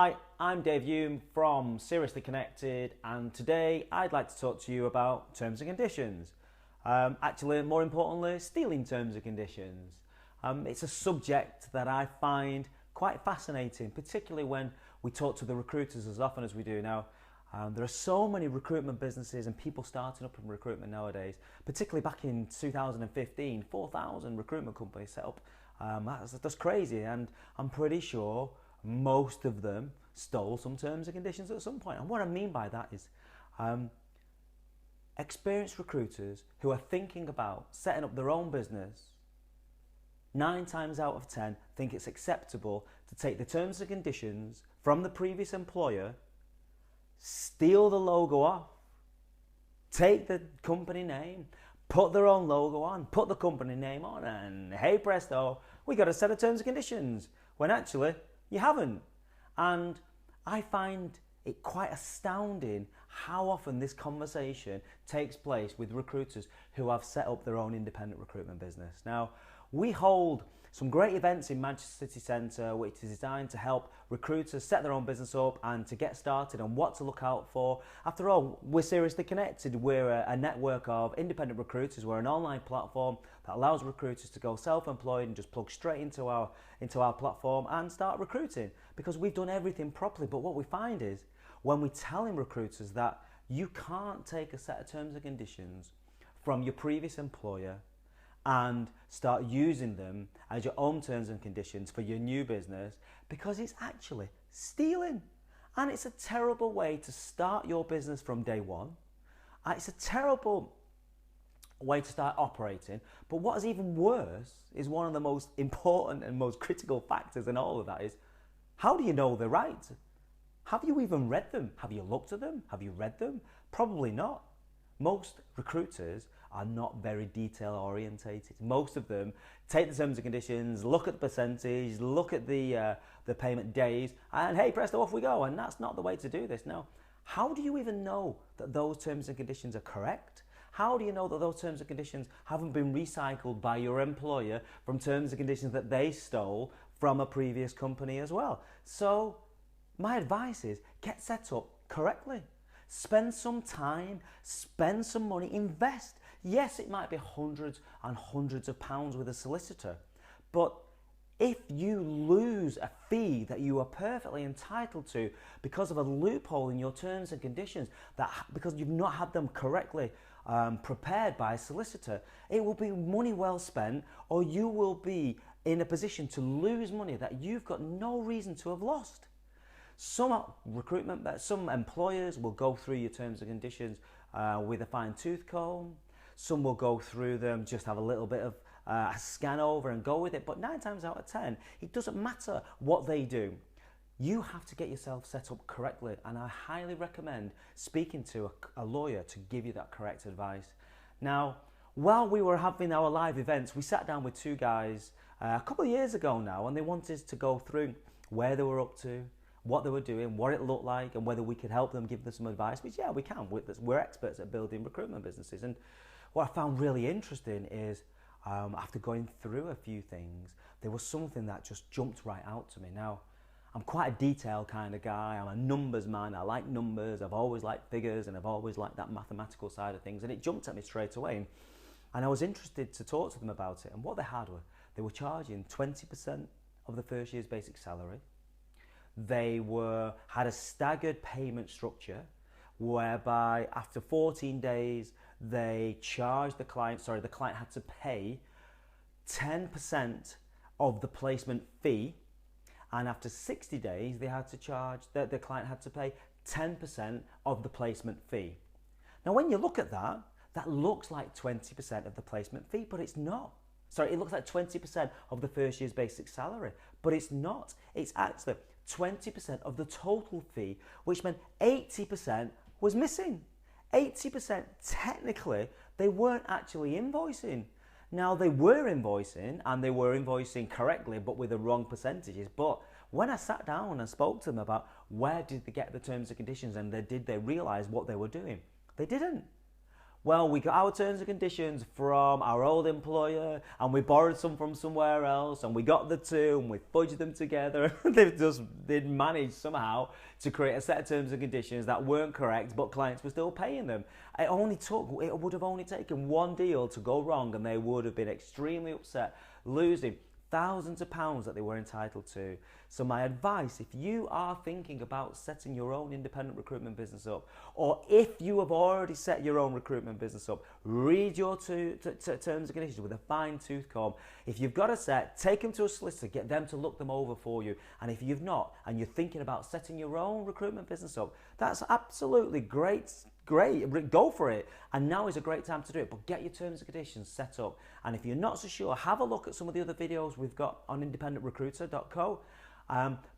Hi, I'm Dave Hume from Seriously Connected, and today I'd like to talk to you about terms and conditions. Actually, more importantly, stealing terms and conditions. It's a subject that I find quite fascinating, particularly when we talk to the recruiters as often as we do now. There are so many recruitment businesses and people starting up in recruitment nowadays, particularly back in 2015, 4,000 recruitment companies set up. That's crazy, and I'm pretty sure most of them stole some terms and conditions at some point. And what I mean by that is experienced recruiters who are thinking about setting up their own business, 9 times out of 10 think it's acceptable to take the terms and conditions from the previous employer, steal the logo off, take the company name, put their own logo on, put the company name on, and hey presto, we got a set of terms and conditions, when actually you haven't. And I find it quite astounding how often this conversation takes place with recruiters who have set up their own independent recruitment business. Now, we hold some great events in Manchester City Centre which is designed to help recruiters set their own business up and to get started on what to look out for. After all, we're Seriously Connected. We're a network of independent recruiters. We're an online platform that allows recruiters to go self-employed and just plug straight into our platform and start recruiting, because we've done everything properly. But what we find is when we're telling recruiters that you can't take a set of terms and conditions from your previous employer and start using them as your own terms and conditions for your new business, because it's actually stealing. And it's a terrible way to start your business from day one. It's a terrible way to start operating. But what is even worse is one of the most important and most critical factors in all of that is, how do you know they're right? Have you even read them? Have you looked at them? Have you read them? Probably not. Most recruiters are not very detail orientated. Most of them take the terms and conditions, look at the percentage, look at the payment days, and hey presto, off we go. And that's not the way to do this. Now, how do you even know that those terms and conditions are correct? How do you know that those terms and conditions haven't been recycled by your employer from terms and conditions that they stole from a previous company as well? So my advice is get set up correctly. Spend some time, spend some money, invest. Yes, it might be hundreds and hundreds of pounds with a solicitor, but if you lose a fee that you are perfectly entitled to because of a loophole in your terms and conditions, because you've not had them correctly prepared by a solicitor, it will be money well spent, or you will be in a position to lose money that you've got no reason to have lost. Some employers will go through your terms and conditions with a fine-tooth comb. Some will go through them, just have a little bit of a scan over and go with it. But 9 times out of 10, it doesn't matter what they do. You have to get yourself set up correctly, and I highly recommend speaking to a lawyer to give you that correct advice. Now, while we were having our live events, we sat down with 2 guys a couple of years ago now, and they wanted to go through where they were up to, what they were doing, what it looked like, and whether we could help them, give them some advice, which yeah, we can. We're experts at building recruitment businesses. And what I found really interesting is after going through a few things, there was something that just jumped right out to me. Now, I'm quite a detail kind of guy. I'm a numbers man. I like numbers. I've always liked figures, and I've always liked that mathematical side of things. And it jumped at me straight away. And I was interested to talk to them about it. And what they were charging 20% of the first year's basic salary. They had a staggered payment structure whereby after 14 days they charged the client had to pay 10% of the placement fee, and after 60 days they had to charge the client had to pay 10% of the placement fee. Now when you look at that, that looks like 20% of the placement fee, but it's not. Sorry, it looks like 20% of the first year's basic salary, but it's not. It's actually 20% of the total fee, which meant 80% was missing. 80%, technically, they weren't actually invoicing. Now, they were invoicing, and they were invoicing correctly, but with the wrong percentages. But when I sat down and spoke to them about where did they get the terms and conditions, and did they realise what they were doing, they didn't. Well, we got our terms and conditions from our old employer and we borrowed some from somewhere else and we got the two and we fudged them together. They'd managed somehow to create a set of terms and conditions that weren't correct, but clients were still paying them. It would have only taken one deal to go wrong and they would have been extremely upset, losing thousands of pounds that they were entitled to. So my advice, if you are thinking about setting your own independent recruitment business up, or if you have already set your own recruitment business up, read your terms and conditions with a fine tooth comb. If you've got a set, take them to a solicitor, get them to look them over for you. And if you've not, and you're thinking about setting your own recruitment business up, that's absolutely great, go for it. And now is a great time to do it, but get your terms and conditions set up. And if you're not so sure, have a look at some of the other videos we've got on independentrecruiter.co.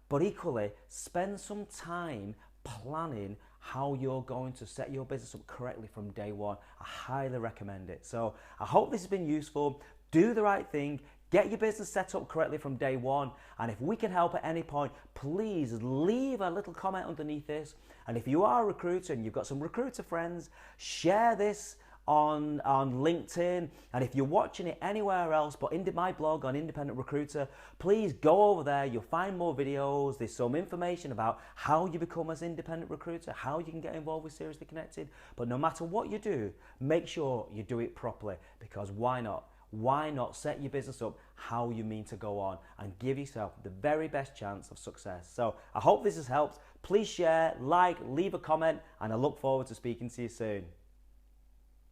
But equally, spend some time planning how you're going to set your business up correctly from day one. I highly recommend it. So I hope this has been useful. Do the right thing. Get your business set up correctly from day one. And if we can help at any point, please leave a little comment underneath this. And if you are a recruiter and you've got some recruiter friends, share this on LinkedIn. And if you're watching it anywhere else but in my blog on Independent Recruiter, please go over there. You'll find more videos. There's some information about how you become an independent recruiter, how you can get involved with Seriously Connected. But no matter what you do, make sure you do it properly, because why not? Why not set your business up how you mean to go on and give yourself the very best chance of success? So I hope this has helped. Please share, like, leave a comment, and I look forward to speaking to you soon.